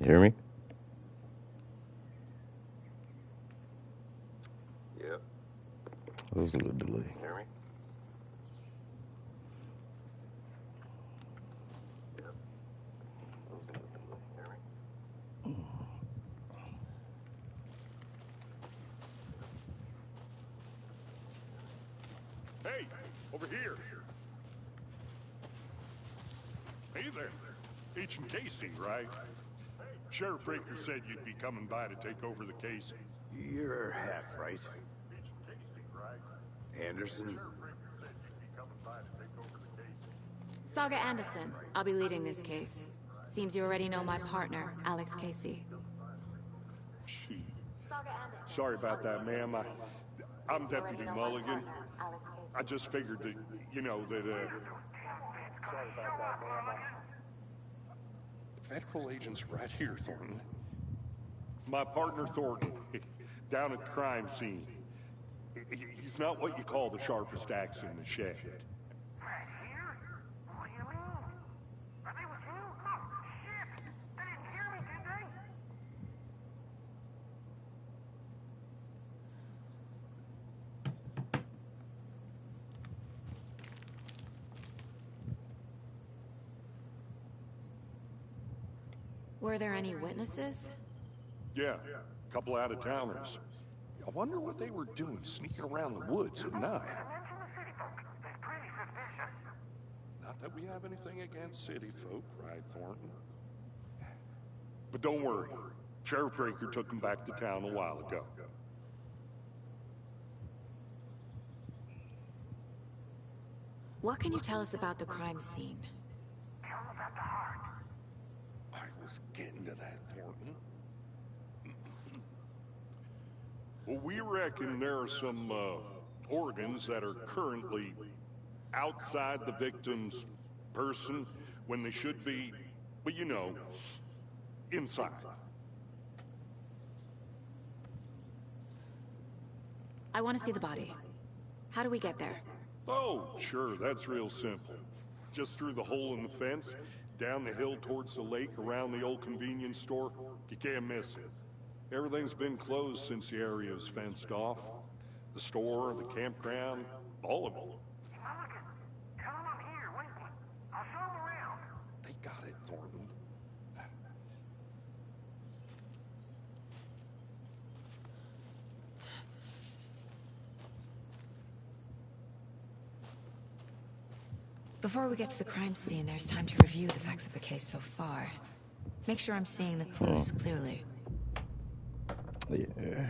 You hear me? Yep. There was a little delay. Hear me? Yep. Hear me? Hey, over here. Hey there. Agent Casey, right? Sheriff Breaker said you'd be coming by to take over the case. You're half right. Agent Casey, right? Anderson. Sheriff Breaker said you'd be coming by to take over the case. Saga Anderson. I'll be leading this case. Seems you already know my partner, Alex Casey. Shoot. Sorry about that, ma'am. I'm Deputy Mulligan. I just figured that, you know, that, Sorry about that, ma'am. Federal agents right here, Thornton. My partner, Thornton, down at the crime scene. He's not what you call the sharpest axe in the shed. Right here? What do you mean? Are they with you? Oh, shit! They didn't hear me, did they? Were there any witnesses? Yeah, a couple out-of-towners. I wonder what they were doing sneaking around the woods at night. Mention the city folk. They're pretty suspicious. Not that we have anything against city folk, right, Thornton? But don't worry. Sheriff Breaker took them back to town a while ago. What can you tell us about the crime scene? Tell them about the heart. I was getting to that, Thornton. Well, we reckon there are some organs that are currently outside the victim's person when they should be, well, you know, inside. I want to see the body. How do we get there? Oh, sure, that's real simple. Just through the hole in the fence, down the hill towards the lake, around the old convenience store. You can't miss it. Everything's been closed since the area was fenced off. The store, the campground, all of it. Mulligan, tell them I'm here, waiting. I'll show them around. They got it, Thornton. Before we get to the crime scene, there's time to review the facts of the case so far. Make sure I'm seeing the clues clearly. Yeah.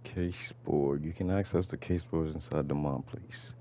Case board. You can access the case boards inside the mom, please.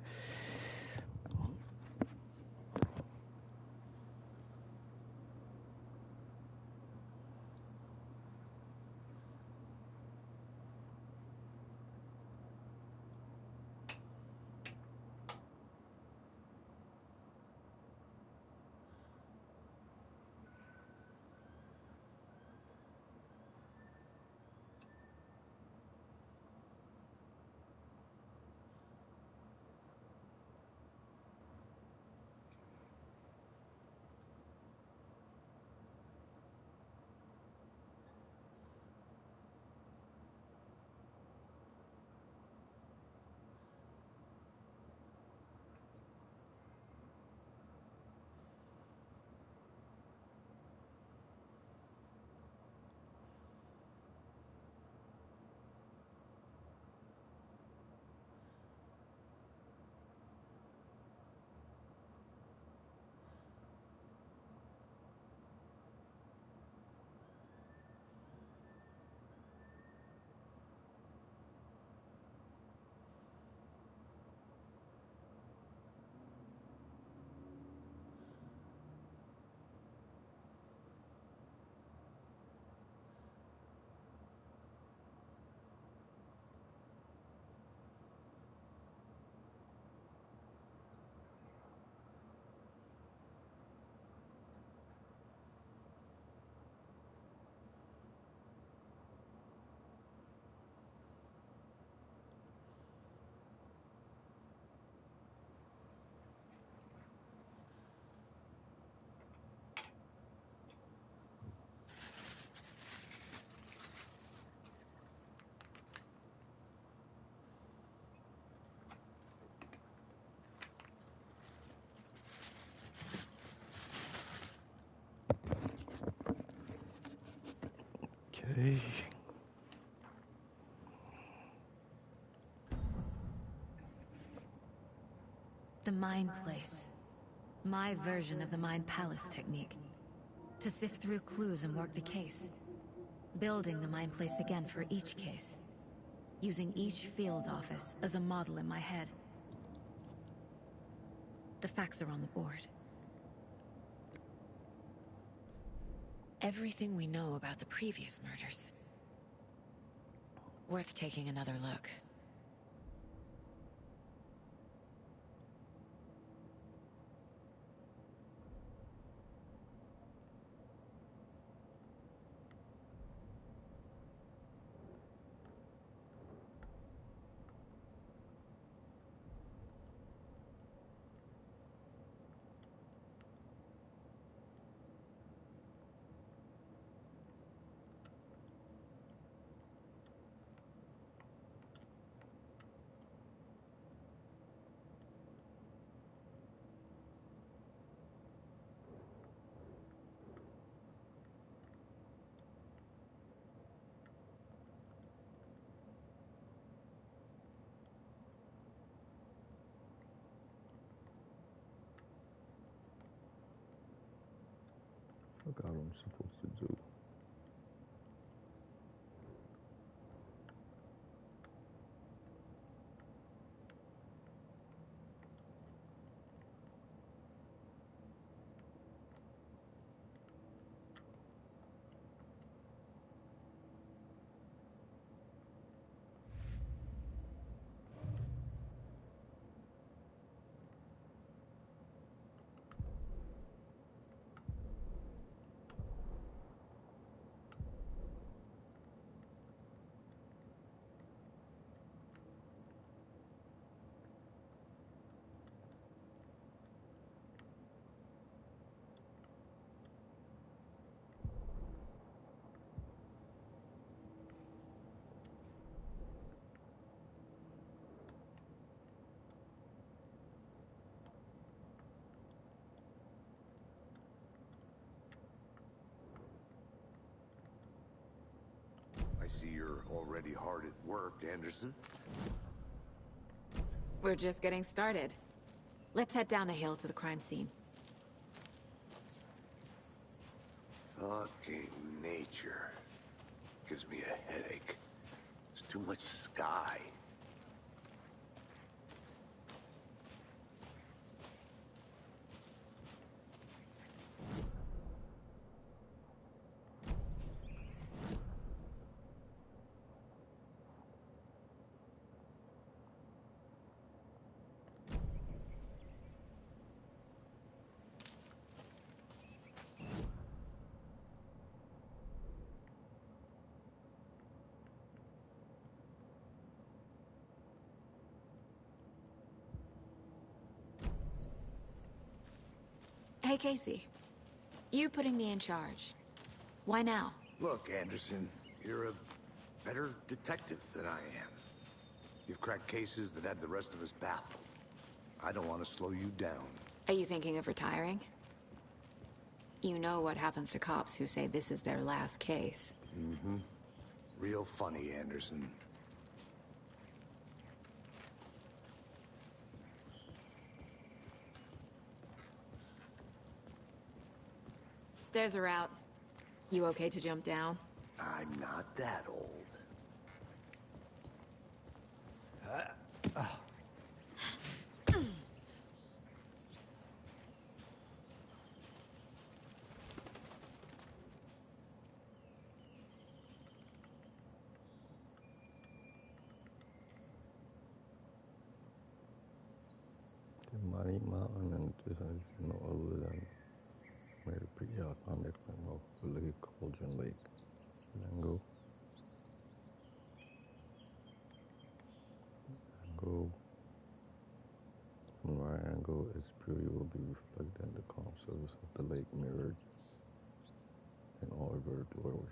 Okay. The Mind Place. My version of the Mind Palace technique. To sift through clues and work the case. Building the Mind Place again for each case. Using each field office as a model in my head. The facts are on the board. Everything we know about the previous murders. Worth taking another look. Forgot what I'm supposed to do. I see you're already hard at work, Anderson. We're just getting started. Let's head down the hill to the crime scene. Fucking nature. Gives me a headache. There's too much sky. Hey, Casey. You putting me in charge. Why now? Look, Anderson, you're a better detective than I am. You've cracked cases that had the rest of us baffled. I don't want to slow you down. Are you thinking of retiring? You know what happens to cops who say this is their last case. Mm-hmm. Real funny, Anderson. Stairs are out. You okay to jump down? I'm not that old. The Money Mountain and this is no other than Mary Piat on the of Lake Cauldron Lake. Mango. Angle. From right angle, its purity will be reflected in the calm surface of the lake, mirrored in all averted doorway.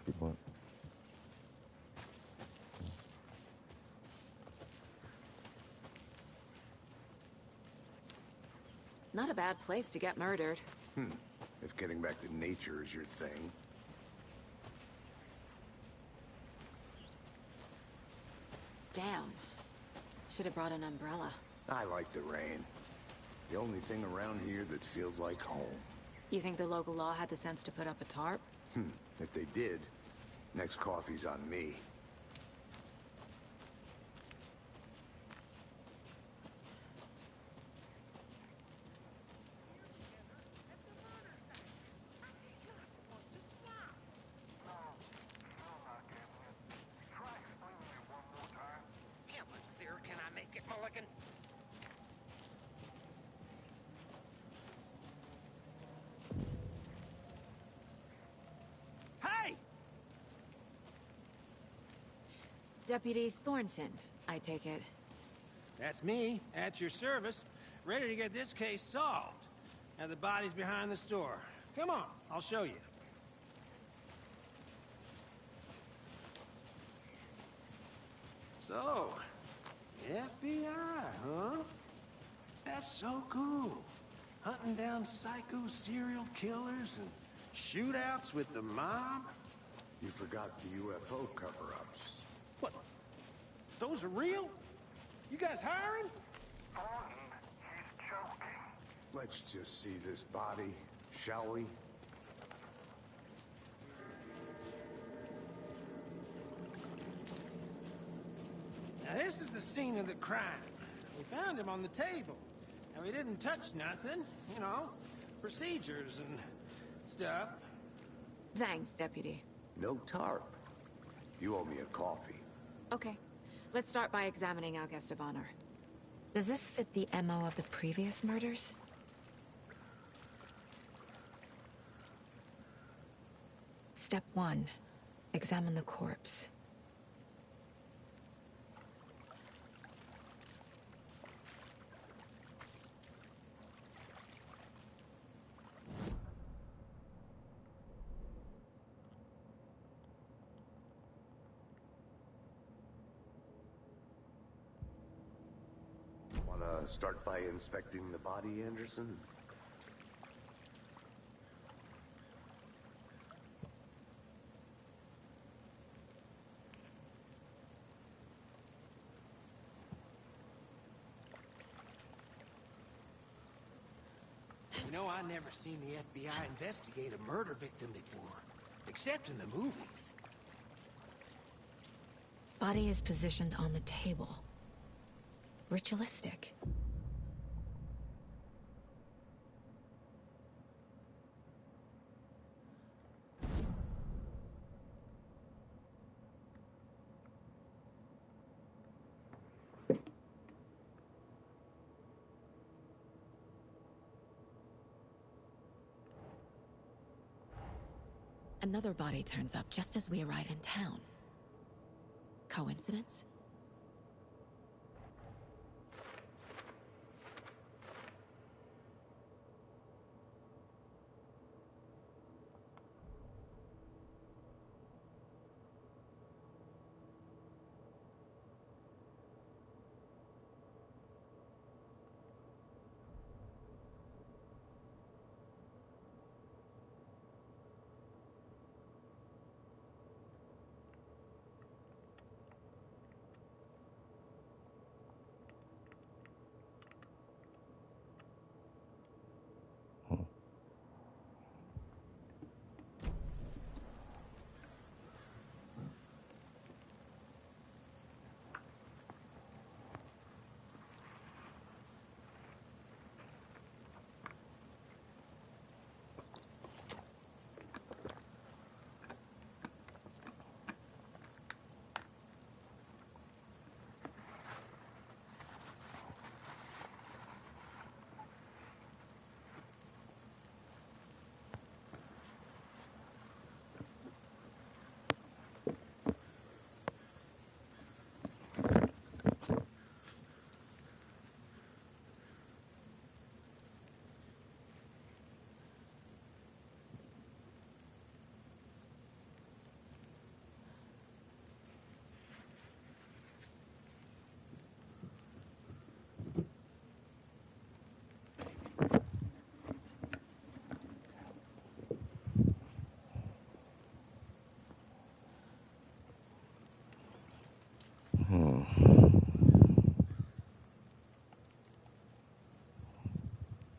You want? Not a bad place to get murdered. If getting back to nature is your thing. Damn. Should have brought an umbrella. I like the rain. The only thing around here that feels like home. You think the local law had the sense to put up a tarp? If they did, next coffee's on me. How much clearer can I make it, Mulligan? Hey! Deputy Thornton, I take it. That's me, at your service, ready to get this case solved. Now the body's behind the store. Come on, I'll show you. So, FBI, huh? That's so cool. Hunting down psycho serial killers and shootouts with the mob? You forgot the UFO cover-ups. What? Those are real? You guys hiring? Thornton, he's joking. Let's just see this body, shall we? Now this is the scene of the crime. We found him on the table. And we didn't touch nothing, you know, procedures and stuff. Thanks, Deputy. No tarp. You owe me a coffee. Okay. Let's start by examining our guest of honor. Does this fit the MO of the previous murders? Step 1. Examine the corpse. Wanna start by inspecting the body, Anderson? You know, I never seen the FBI investigate a murder victim before, except in the movies. Body is positioned on the table. Ritualistic. Another body turns up just as we arrive in town. Coincidence?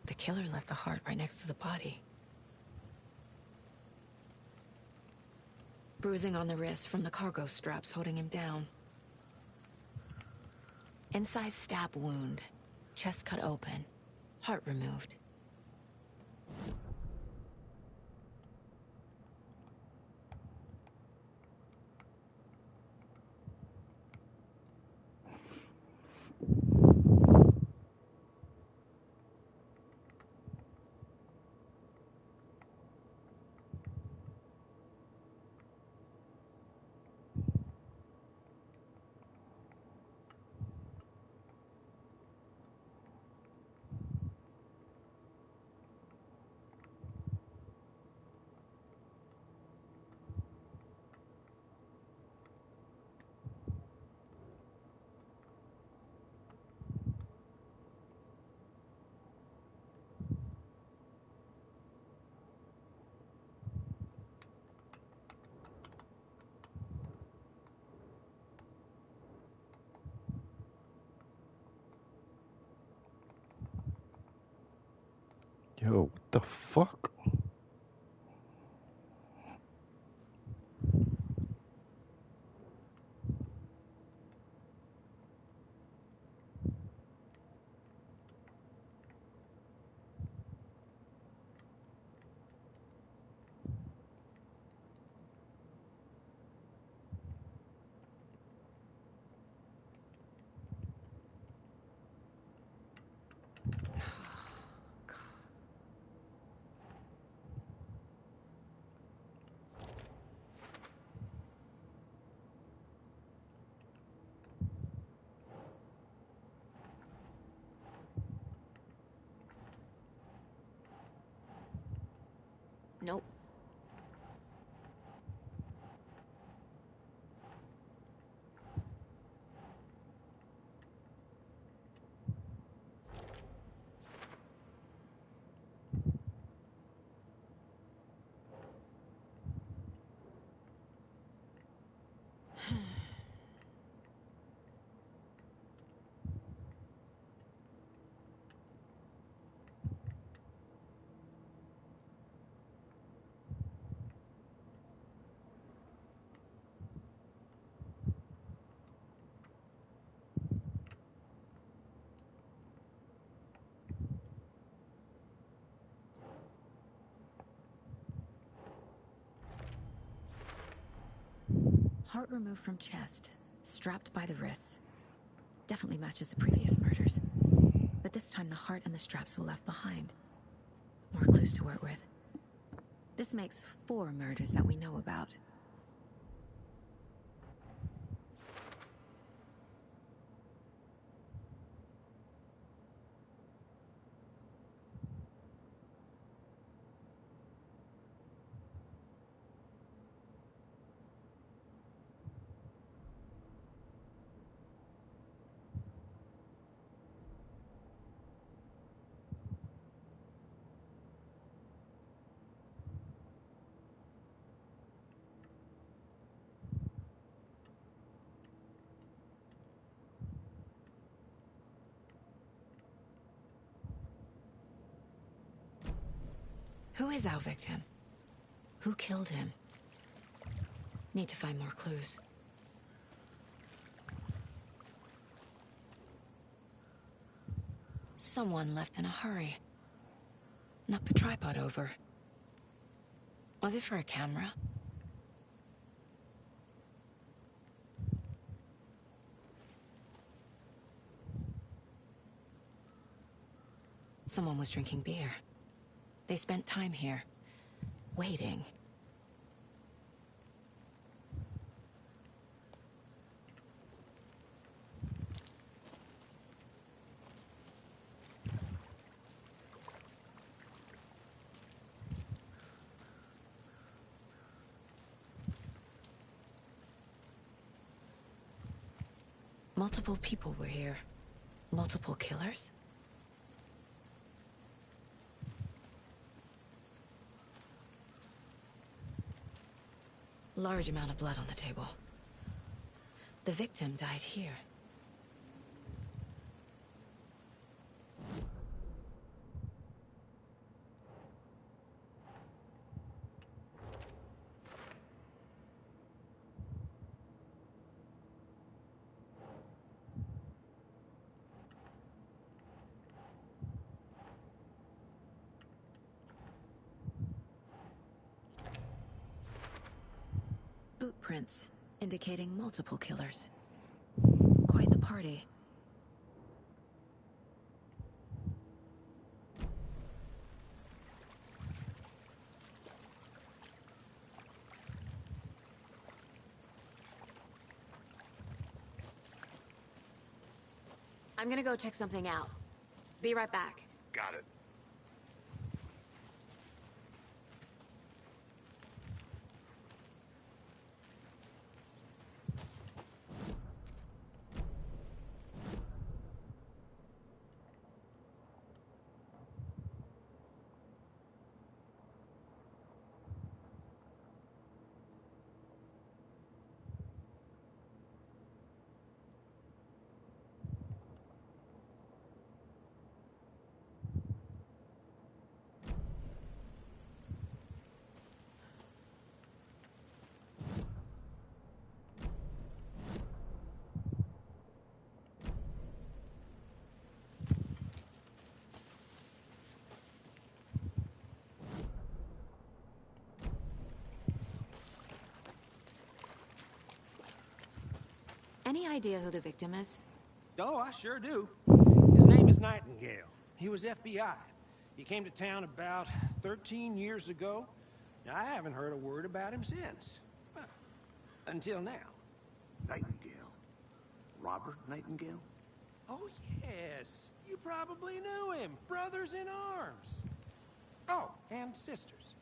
The killer left the heart right next to the body. Bruising on the wrist from the cargo straps holding him down. Incised stab wound. Chest cut open. Heart removed. Yo, what the fuck? Nope. Heart removed from chest, strapped by the wrists. Definitely matches the previous murders. But this time the heart and the straps were left behind. More clues to work with. This makes 4 murders that we know about. Who is our victim? Who killed him? Need to find more clues. Someone left in a hurry. Knocked the tripod over. Was it for a camera? Someone was drinking beer. They spent time here, waiting. Multiple people were here. Multiple killers? Large amount of blood on the table. The victim died here. footprints, indicating multiple killers. Quite the party. I'm gonna go check something out. Be right back. Got it. Any idea who the victim is? Oh, I sure do. His name is Nightingale. He was FBI. He came to town about 13 years ago. I haven't heard a word about him since. Well, until now. Nightingale. Robert Nightingale? Oh, yes. You probably knew him. Brothers in arms. Oh, and sisters.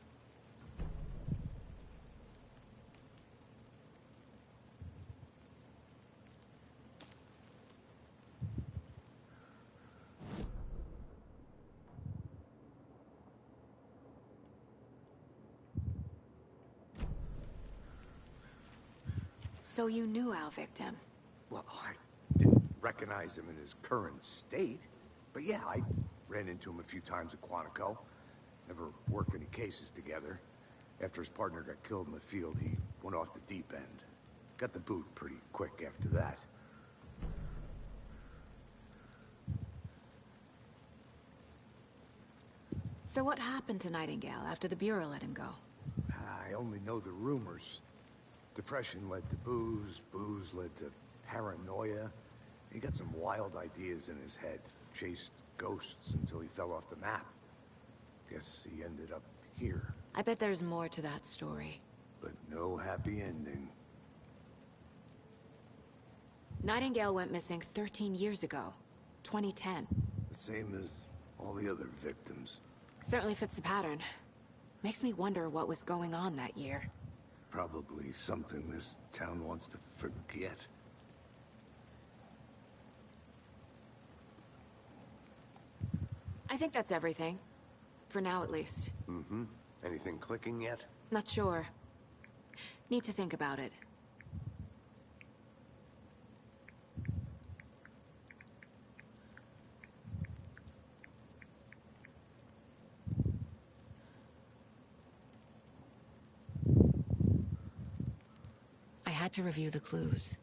So you knew our victim? Well, I didn't recognize him in his current state. But yeah, I ran into him a few times at Quantico. Never worked any cases together. After his partner got killed in the field, he went off the deep end. Got the boot pretty quick after that. So what happened to Nightingale after the Bureau let him go? I only know the rumors. Depression led to booze, booze led to paranoia. He got some wild ideas in his head, chased ghosts until he fell off the map. Guess he ended up here. I bet there's more to that story. But no happy ending. Nightingale went missing 13 years ago. 2010. The same as all the other victims. Certainly fits the pattern. Makes me wonder what was going on that year. Probably something this town wants to forget. I think that's everything. For now, at least. Mm-hmm. Anything clicking yet? Not sure. Need to think about it. I had to review the clues.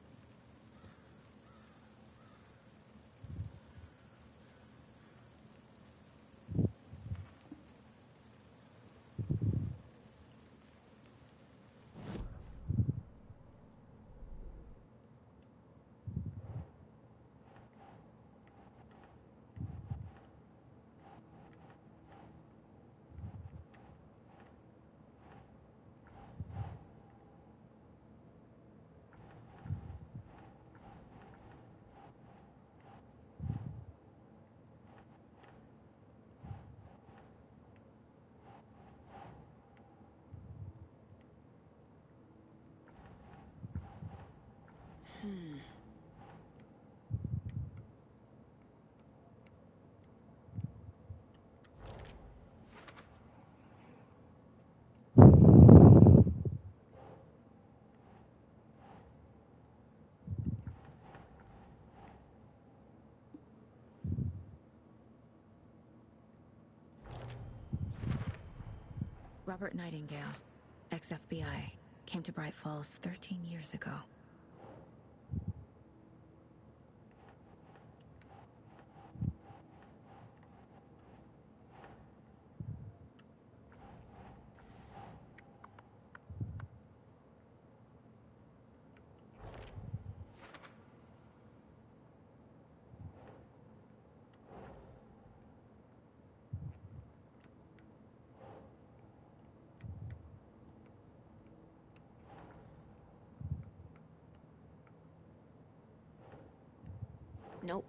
Robert Nightingale, ex-FBI, came to Bright Falls 13 years ago. Nope.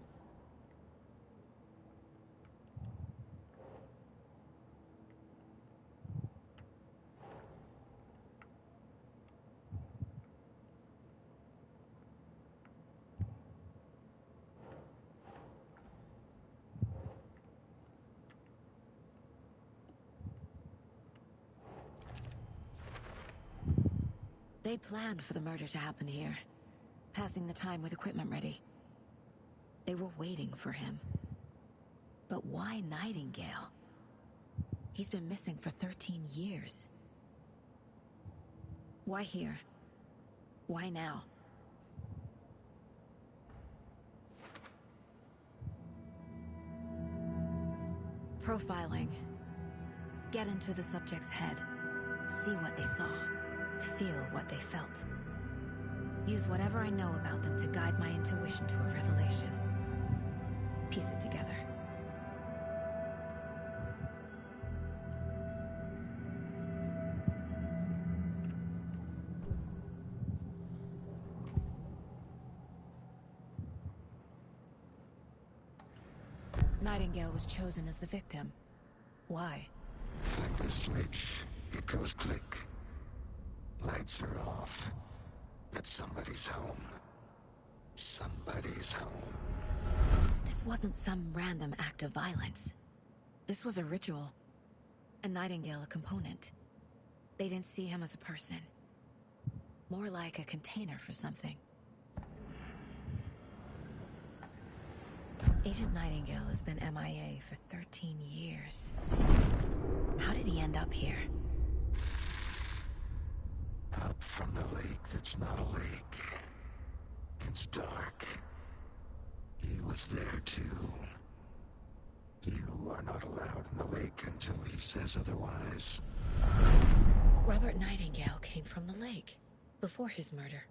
They planned for the murder to happen here, passing the time with equipment ready. They were waiting for him. But why Nightingale? He's been missing for 13 years. Why here? Why now? Profiling. Get into the subject's head. See what they saw. Feel what they felt. Use whatever I know about them to guide my intuition to a revelation. Piece it together. Nightingale was chosen as the victim. Why? Flip the switch. It goes click. Lights are off. But somebody's home. Somebody's home. This wasn't some random act of violence. This was a ritual. And Nightingale a component. They didn't see him as a person. More like a container for something. Agent Nightingale has been MIA for 13 years. How did he end up here? Up from the lake that's not a lake. It's dark. He was there too. You are not allowed in the lake until he says otherwise. Robert Nightingale came from the lake, before his murder.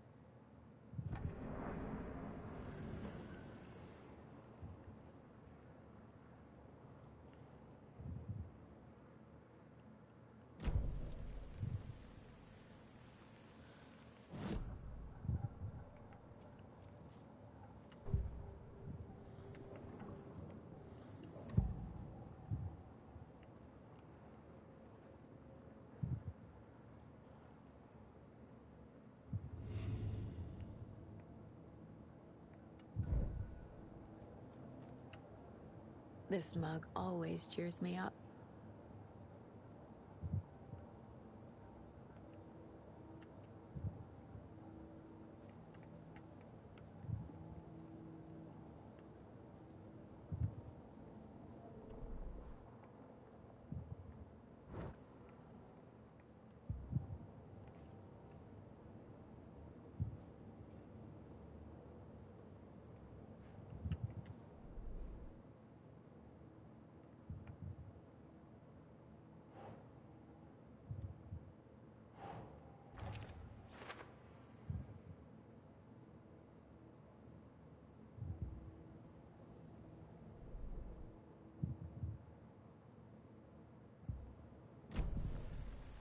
This mug always cheers me up.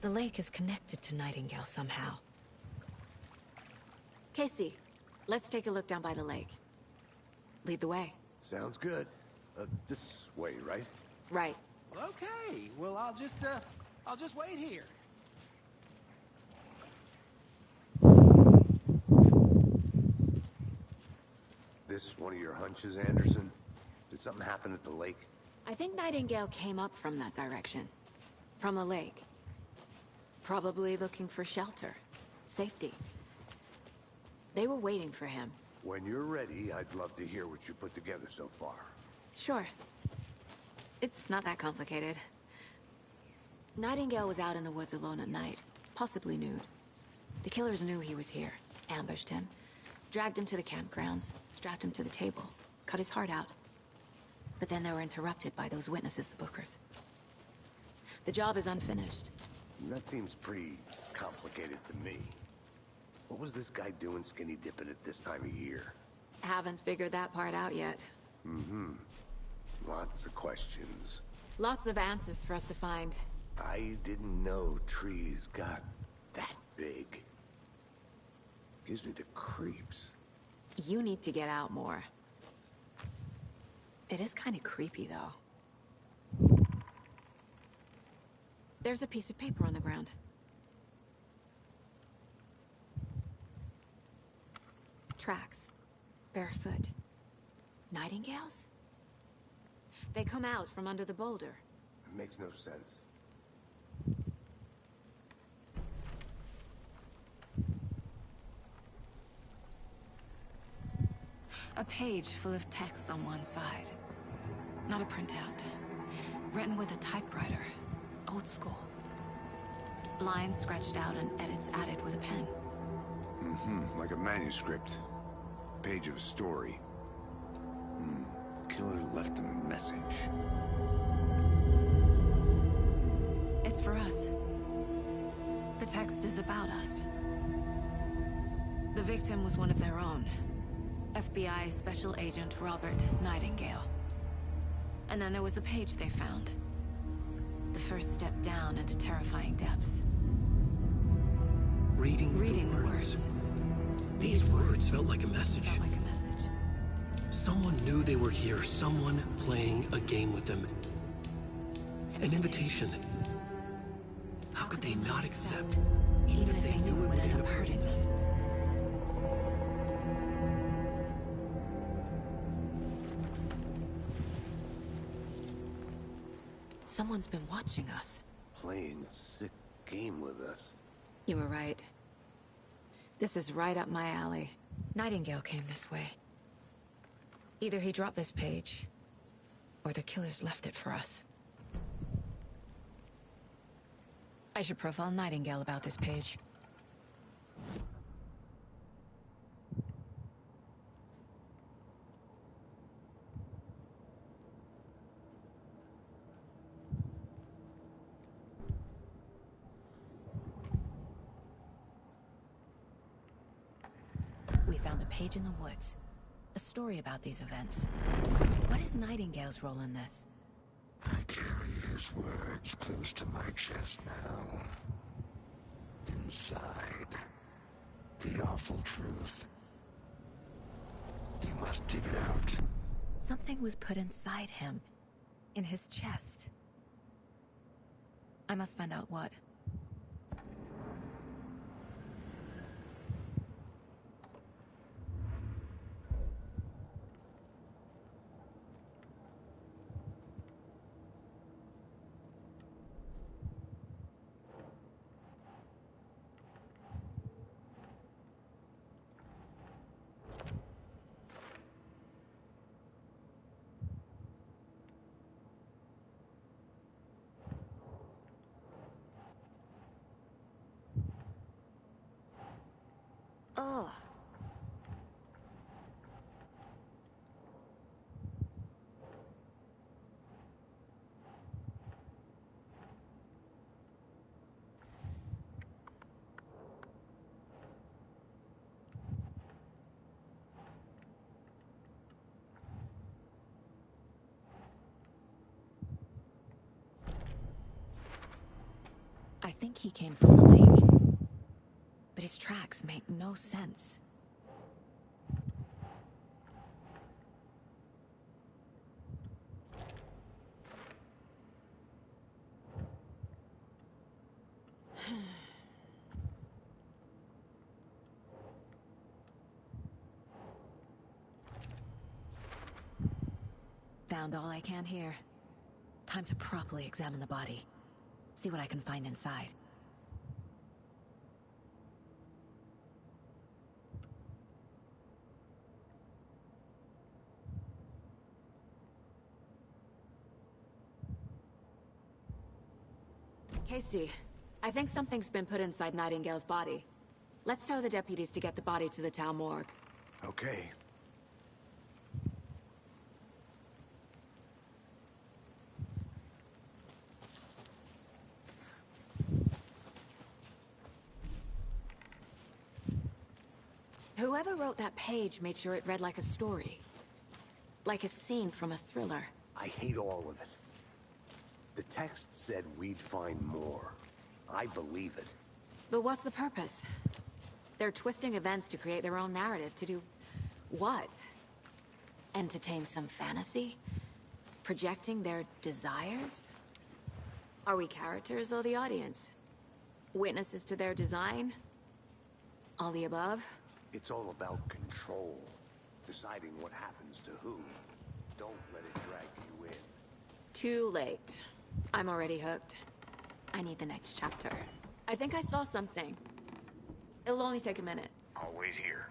The lake is connected to Nightingale somehow. Casey, let's take a look down by the lake. Lead the way. Sounds good. This way, right? Right. Okay, well, I'll just wait here. This one of your hunches, Anderson? Did something happen at the lake? I think Nightingale came up from that direction. From the lake. Probably looking for shelter. Safety. They were waiting for him. When you're ready, I'd love to hear what you put together so far. Sure. It's not that complicated. Nightingale was out in the woods alone at night, possibly nude. The killers knew he was here, ambushed him, dragged him to the campgrounds, strapped him to the table, cut his heart out. But then they were interrupted by those witnesses, the Bookers. The job is unfinished. That seems pretty complicated to me. What was this guy doing skinny dipping at this time of year? Haven't figured that part out yet. Lots of questions. Lots of answers for us to find. I didn't know trees got that big. Gives me the creeps. You need to get out more. It is kind of creepy, though. There's a piece of paper on the ground. Tracks. Barefoot. Nightingales? They come out from under the boulder. It makes no sense. A page full of text on one side. Not a printout. Written with a typewriter. Old school. Lines scratched out and edits added with a pen. Like a manuscript. Page of a story. Killer left a message. It's for us. The text is about us. The victim was one of their own. FBI Special Agent Robert Nightingale. And then there was the page they found. The first step down into terrifying depths. Reading the words. These words felt like a message. Felt like a message. Someone knew they were here, someone playing a game with them. An invitation. How could they not accept, even if they knew it would end up hurting them? Someone's been watching us. Playing a sick game with us. You were right. This is right up my alley. Nightingale came this way. Either he dropped this page, or the killers left it for us. I should profile Nightingale about this page. We found a page in the woods. A story about these events. What is Nightingale's role in this? I carry his words close to my chest now. Inside, the awful truth. You must dig it out. Something was put inside him. In his chest. I must find out what. Oh. I think he came from the lake. But his tracks make no sense. Found all I can here. Time to properly examine the body. See what I can find inside. Casey, I think something's been put inside Nightingale's body. Let's tell the deputies to get the body to the town morgue. Okay. Whoever wrote that page made sure it read like a story. Like a scene from a thriller. I hate all of it. The text said we'd find more. I believe it. But what's the purpose? They're twisting events to create their own narrative. To do what? Entertain some fantasy? Projecting their desires? Are we characters or the audience? Witnesses to their design? All the above? It's all about control. Deciding what happens to who. Don't let it drag you in. Too late. I'm already hooked. I need the next chapter. I think I saw something. It'll only take a minute. I'll wait here.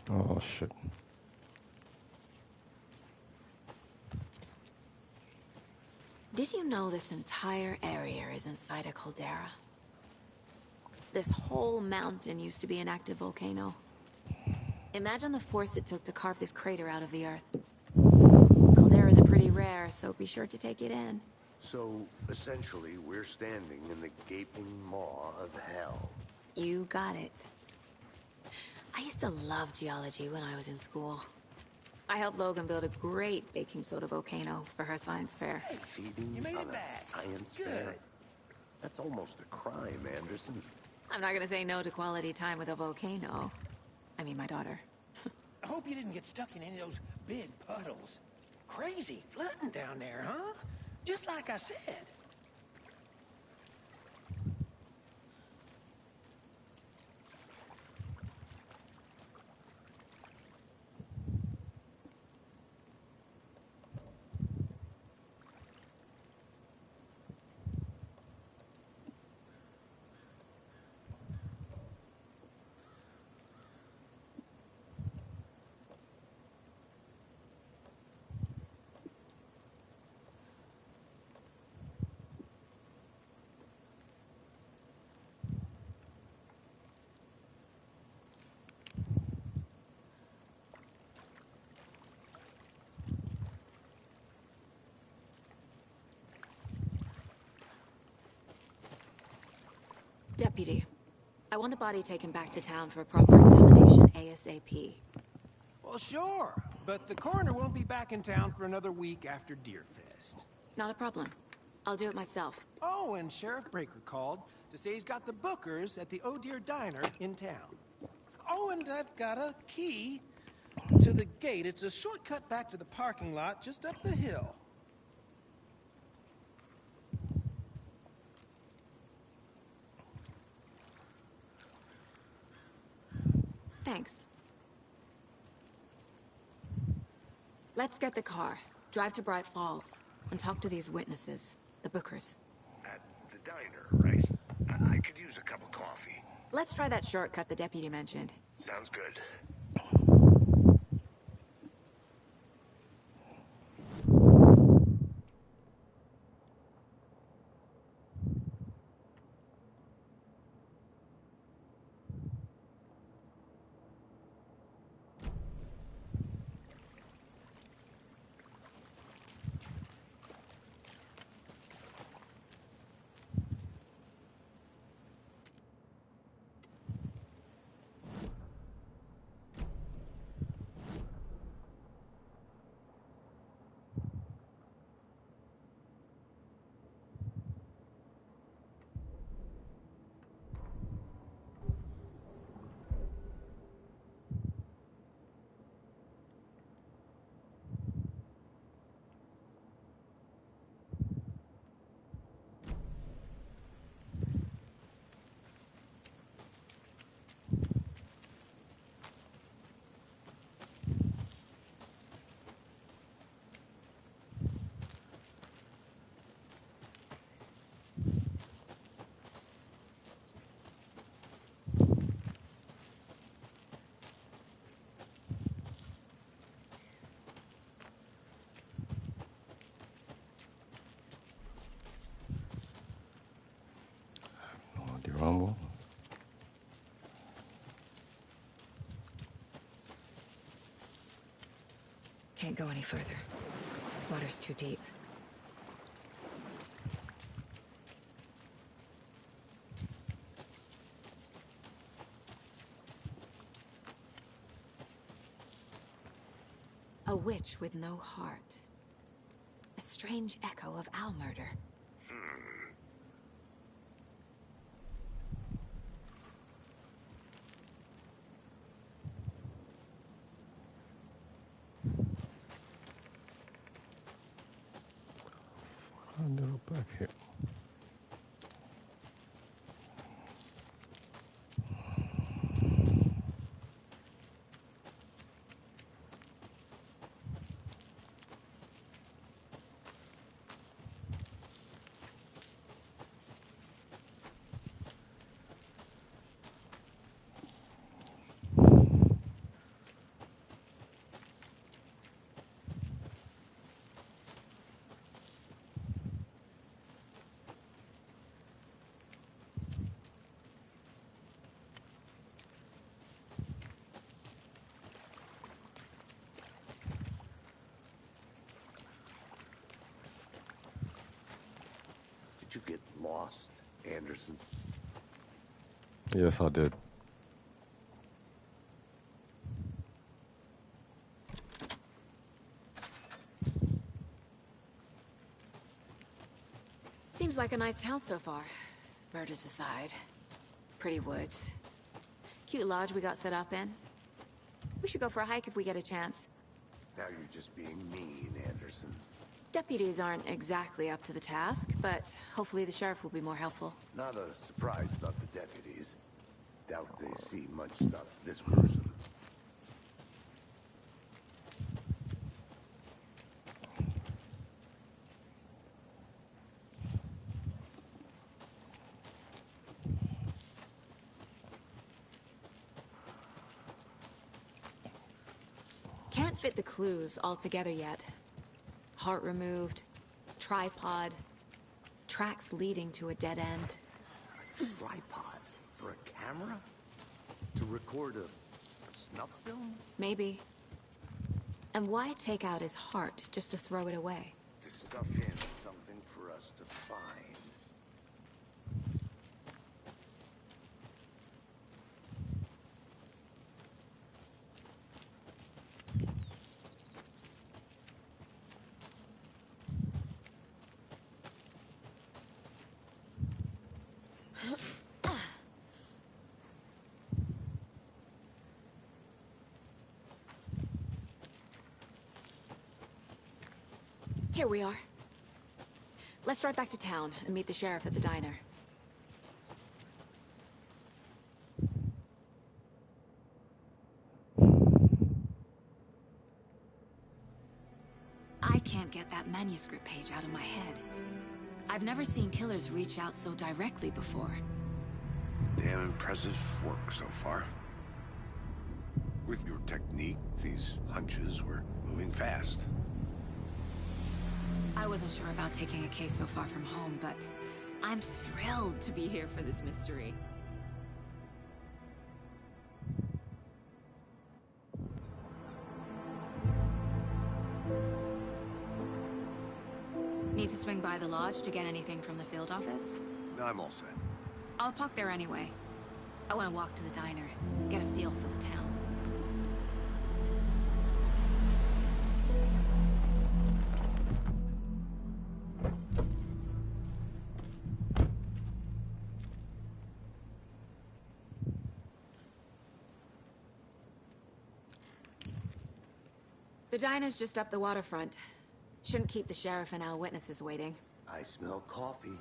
Oh shit. Did you know this entire area is inside a caldera? This whole mountain used to be an active volcano. Imagine the force it took to carve this crater out of the earth. Calderas are pretty rare, so be sure to take it in. So, essentially, we're standing in the gaping maw of hell. You got it. I used to love geology when I was in school. I helped Logan build a great baking soda volcano for her science fair. Cheating You made on it a back. science Good. fair? That's almost a crime, Anderson. I'm not gonna say no to quality time with a volcano. I mean, my daughter. I hope you didn't get stuck in any of those big puddles. Crazy flooding down there, huh? Just like I said. Deputy, I want the body taken back to town for a proper examination ASAP. Well, sure. But the coroner won't be back in town for another week after Deerfest. Not a problem. I'll do it myself. Oh, and Sheriff Breaker called to say he's got the Bookers at the Oh Dear Diner in town. Oh, and I've got a key to the gate. It's a shortcut back to the parking lot just up the hill. Thanks. Let's get the car, drive to Bright Falls, and talk to these witnesses, the Bookers. At the diner, right? I could use a cup of coffee. Let's try that shortcut the deputy mentioned. Sounds good. Can't go any further. Water's too deep. A witch with no heart. A strange echo of Al murder. I ended up back here. Did you get lost, Anderson? Yes, I did. Seems like a nice town so far. Murders aside. Pretty woods. Cute lodge we got set up in. We should go for a hike if we get a chance. Now you're just being mean, Anderson. Deputies aren't exactly up to the task, but hopefully the sheriff will be more helpful. Not a surprise about the deputies. Doubt they see much stuff this gruesome. Can't fit the clues all together yet. Heart removed, tripod, tracks leading to a dead end. A tripod? For a camera? To record a snuff film? Maybe. And why take out his heart just to throw it away? To stuff in something for us to find. Here we are. Let's drive back to town and meet the sheriff at the diner. I can't get that manuscript page out of my head. I've never seen killers reach out so directly before. Damn impressive work so far. With your technique, these hunches were moving fast. I wasn't sure about taking a case so far from home, but I'm thrilled to be here for this mystery. Need to swing by the lodge to get anything from the field office? I'm all set. I'll park there anyway. I want to walk to the diner, get a feel for the town. The diner's just up the waterfront. Shouldn't keep the sheriff and our witnesses waiting. I smell coffee.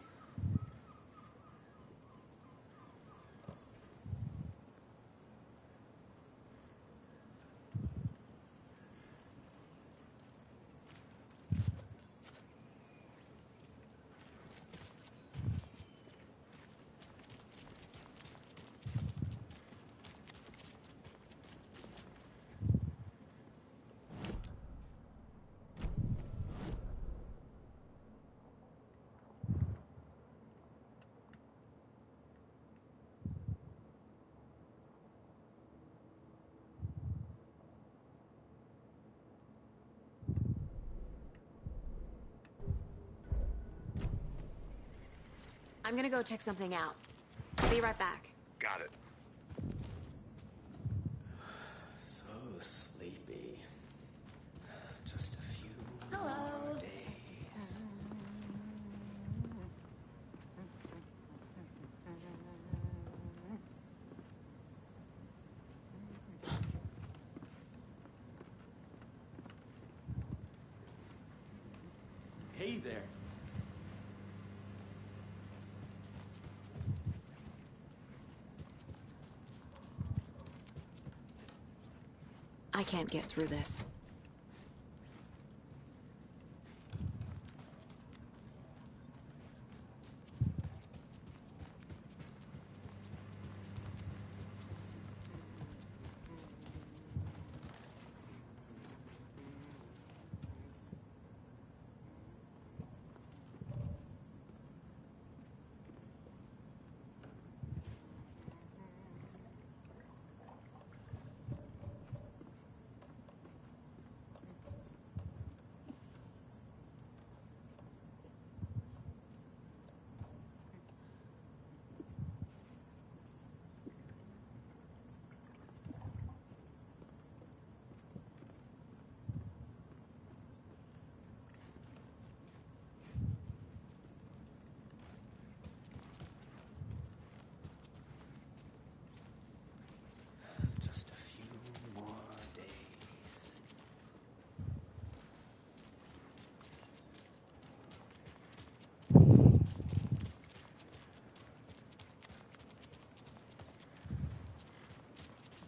I'm gonna go check something out. Be right back. Got it. So sleepy. Just a few Hello. more days. Hey there. I can't get through this. Just a few more days.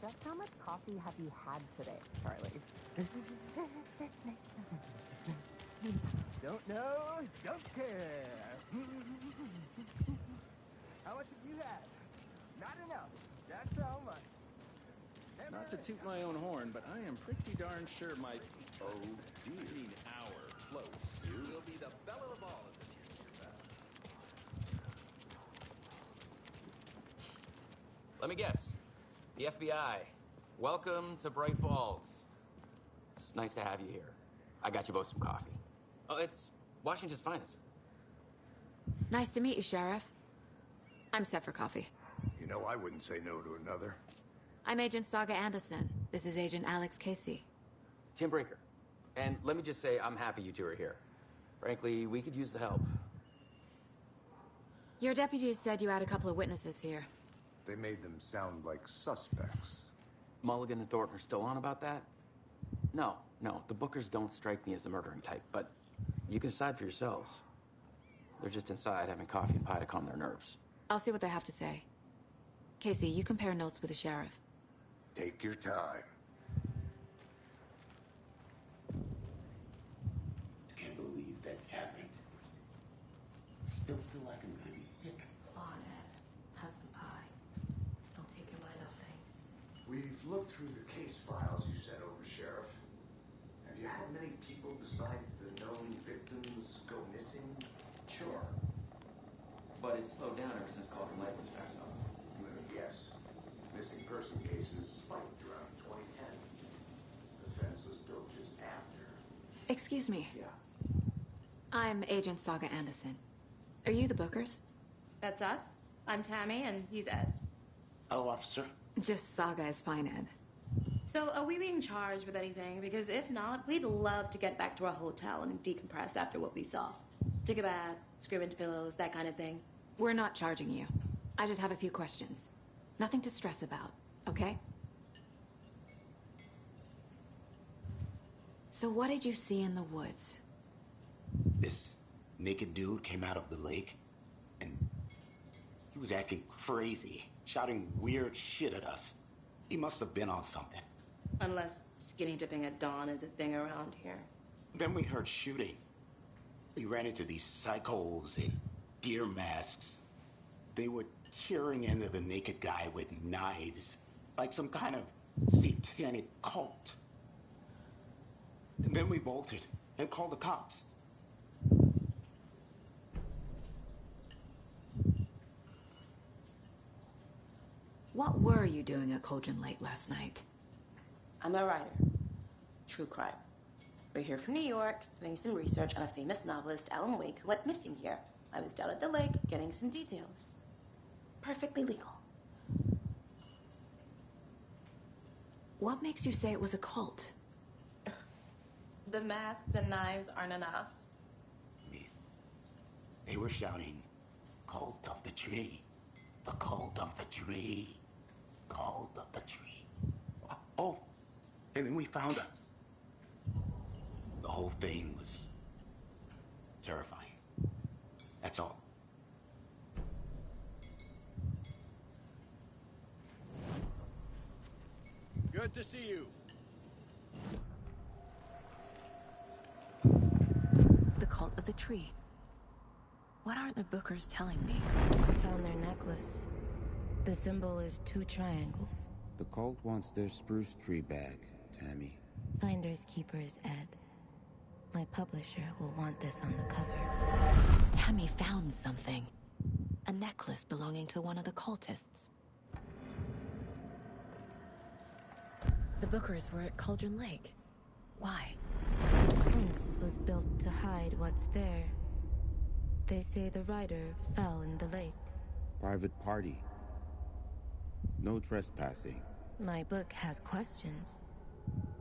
Just how much coffee have you had today, Charlie? Don't know, don't care. How much have you had? Not enough. That's how much. Not to toot my own horn, but I am pretty darn sure my... Oh, dear. I mean, our float will be the belle of the ball at this year's Beer Fest. Let me guess. The FBI. Welcome to Bright Falls. It's nice to have you here. I got you both some coffee. Oh, it's Washington's finest. Nice to meet you, Sheriff. I'm set for coffee. You know, I wouldn't say no to another. I'm Agent Saga Anderson. This is Agent Alex Casey. Tim Breaker. And let me just say, I'm happy you two are here. Frankly, we could use the help. Your deputies said you had a couple of witnesses here. They made them sound like suspects. Mulligan and Thornton are still on about that? No, the Bookers don't strike me as the murdering type, but you can decide for yourselves. They're just inside having coffee and pie to calm their nerves. I'll see what they have to say. Casey, you compare notes with the sheriff. Take your time. Can't believe that happened. I still feel like I'm gonna be sick. Come on, Ed. Have some pie. Don't take your mind off things. We've looked through the case files you sent over, Sheriff. Have you had many people besides the known victims go missing? Sure. But it's slowed down ever since Calder Lake was fast enough. Yes. Missing person cases spiked around 2010. The fence was built just after. Excuse me. Yeah. I'm Agent Saga Anderson. Are you the Bookers? That's us. I'm Tammy, and he's Ed. Hello, officer. Just Saga is fine, Ed. So, are we being charged with anything? Because if not, we'd love to get back to our hotel and decompress after what we saw. Take a bath, scream into pillows, that kind of thing. We're not charging you. I just have a few questions. Nothing to stress about, okay? So what did you see in the woods? This naked dude came out of the lake, and he was acting crazy, shouting weird shit at us. He must have been on something. Unless skinny dipping at dawn is a thing around here. Then we heard shooting. We ran into these psychos in deer masks. They were tearing into the naked guy with knives, like some kind of satanic cult. And then we bolted and called the cops. What were you doing at Cauldron Lake last night? I'm a writer. True crime. We're here from New York, doing some research on a famous novelist, Alan Wake, who went missing here I was down at the lake getting some details. Perfectly legal. What makes you say it was a cult? The masks and knives aren't enough. They were shouting, "Cult of the tree. The cult of the tree. Cult of the tree." Oh, and then we found it. The whole thing was terrifying. That's all. Good to see you. The cult of the tree. What aren't the Bookers telling me? I found their necklace. The symbol is 2 triangles. The cult wants their spruce tree back, Tammy. Finders keepers, Ed. My publisher will want this on the cover. Tammy found something. A necklace belonging to one of the cultists. The Bookers were at Cauldron Lake. Why? The fence was built to hide what's there. They say the rider fell in the lake. Private party. No trespassing. My book has questions.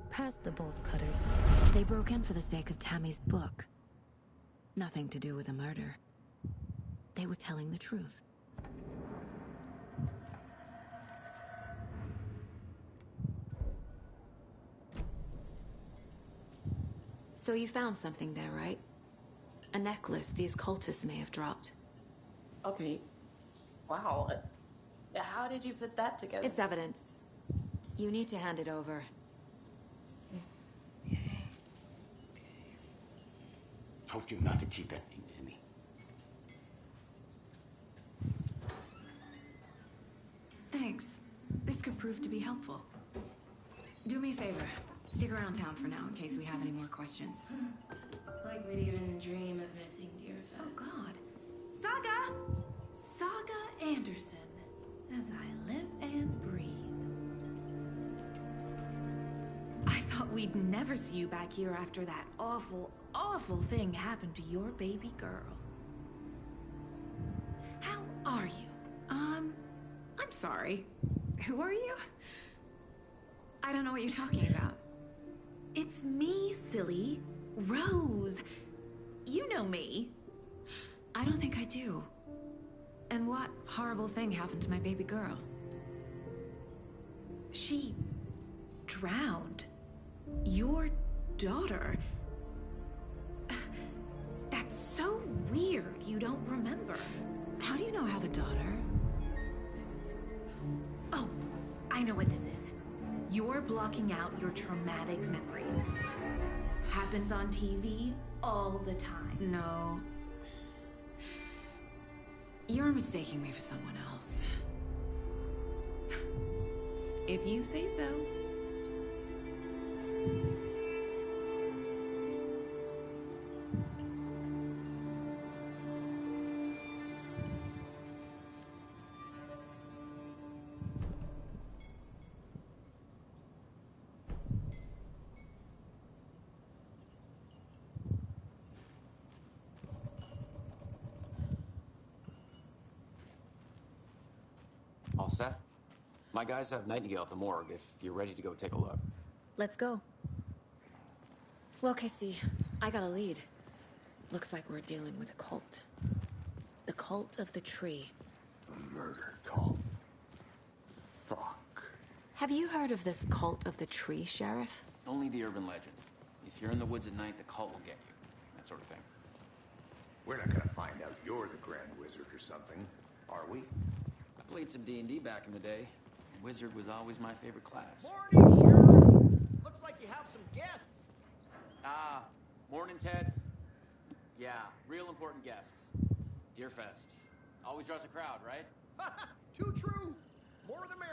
Past the bolt cutters. They broke in for the sake of Tammy's book. Nothing to do with a murder. They were telling the truth. So you found something there, right? A necklace these cultists may have dropped. Okay. Wow. How did you put that together? It's evidence. You need to hand it over. Told you not to keep that thing to me. Thanks. This could prove to be helpful. Do me a favor. Stick around town for now in case we have any more questions. Like we'd even dream of missing Deerfest. Oh, God. Saga! Saga Anderson. As I live and breathe. I thought we'd never see you back here after that awful, awful thing happened to your baby girl. How are you? I'm sorry. Who are you? I don't know what you're talking about. It's me, silly. Rose. You know me. I don't think I do. And what horrible thing happened to my baby girl? She drowned. Your daughter. That's so weird you don't remember. How do you know I have a daughter? Oh, I know what this is. You're blocking out your traumatic memories. Happens on TV all the time. No. You're mistaking me for someone else. If you say so. All set? My guys have Nightingale at the morgue if you're ready to go take a look. Let's go. Well, Casey, I got a lead. Looks like we're dealing with a cult. The cult of the tree. A murder cult. Fuck. Have you heard of this cult of the tree, Sheriff? Only the urban legend. If you're in the woods at night, the cult will get you. That sort of thing. We're not gonna find out you're the Grand Wizard or something, are we? I played some D&D back in the day. Wizard was always my favorite class. Morning, Sheriff. Looks like you have some guests. Ah, morning, Ted. Yeah, real important guests. Deerfest. Always draws a crowd, right? Too true. More the merrier.